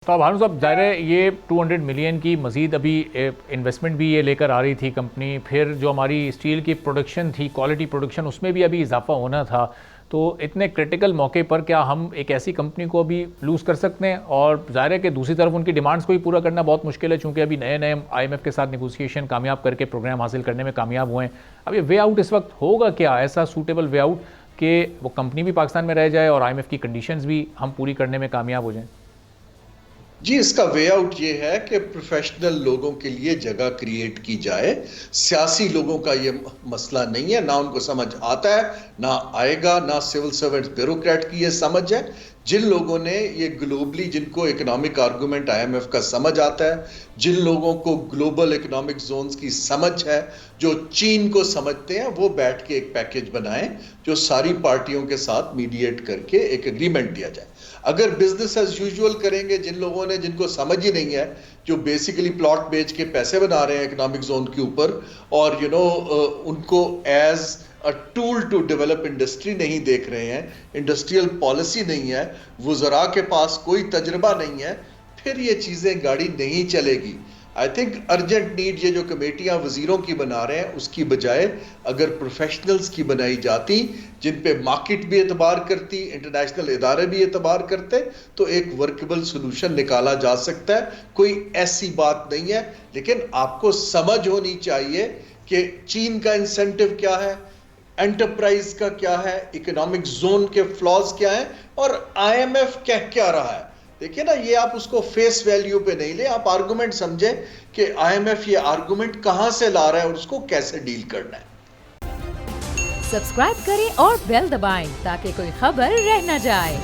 تو اب ہارون صاحب ظاہر ہے یہ 200 ملین کی مزید ابھی انویسٹمنٹ بھی یہ لے کر آ رہی تھی کمپنی، پھر جو ہماری اسٹیل کی پروڈکشن تھی، کوالٹی پروڈکشن، اس میں بھی ابھی اضافہ ہونا تھا. تو اتنے کرٹیکل موقع پر کیا ہم ایک ایسی کمپنی کو بھی لوز کر سکتے ہیں؟ اور ظاہر ہے کہ دوسری طرف ان کی ڈیمانڈس کو بھی پورا کرنا بہت مشکل ہے، چونکہ ابھی نئے آئی ایم ایف کے ساتھ نیگوسیشن کامیاب کر کے پروگرام حاصل کرنے میں کامیاب ہوئے ہیں. اب یہ وے آؤٹ اس وقت ہوگا کیا ایسا سوٹیبل وے آؤٹ کہ وہ کمپنی بھی پاکستان میں رہ جائے اور آئی ایم ایف کی کنڈیشنز بھی ہم پوری کرنے میں کامیاب ہو جائیں؟ جی، اس کا وے آؤٹ یہ ہے کہ پروفیشنل لوگوں کے لیے جگہ کریٹ کی جائے. سیاسی لوگوں کا یہ مسئلہ نہیں ہے، نہ ان کو سمجھ آتا ہے، نہ آئے گا، نہ سول سرونٹ بیوروکریٹ کی یہ سمجھ ہے. جن لوگوں نے یہ گلوبلی، جن کو economic argument I M F کا سمجھ آتا ہے، جن لوگوں کو گلوبل اکنامک زونز کی سمجھ ہے، جو چین کو سمجھتے ہیں، وہ بیٹھ کے ایک پیکیج بنائیں جو ساری پارٹیوں کے ساتھ میڈیٹ کر کے ایک اگریمنٹ دیا جائے. اگر بزنس ایز یوزول کریں گے جن لوگوں نے، جن کو سمجھ ہی نہیں ہے، جو بیسیکلی پلاٹ بیچ کے پیسے بنا رہے ہیں اکنامک زون کے اوپر، اور ان کو as tool to develop industry نہیں دیکھ رہے ہیں، انڈسٹریل پالیسی نہیں ہے، وزراء کے پاس کوئی تجربہ نہیں ہے، پھر یہ چیزیں گاڑی نہیں چلے گی. آئی تھنک ارجنٹ نیڈ یہ جو کمیٹیاں وزیروں کی بنا رہے ہیں، اس کی بجائے اگر پروفیشنلز کی بنائی جاتی جن پہ مارکیٹ بھی اعتبار کرتی، انٹرنیشنل ادارے بھی اعتبار کرتے، تو ایک ورکبل سولوشن نکالا جا سکتا ہے. کوئی ایسی بات نہیں ہے، لیکن آپ کو سمجھ ہونی چاہیے کہ چین کا انسینٹو کیا ہے، انٹرپرائز کا کیا ہے، اکنامک زون کے فلاز کیا ہیں، اور آئی ایم ایف کہہ کیا رہا ہے. دیکھیں نا، یہ آپ اس کو فیس ویلیو پہ نہیں لیں، آپ آرگومنٹ سمجھیں کہ آئی ایم ایف یہ آرگومنٹ کہاں سے لا رہا ہے اور اس کو کیسے ڈیل کرنا ہے. سبسکرائب کریں اور بیل دبائیں تاکہ کوئی خبر رہ نہ جائے.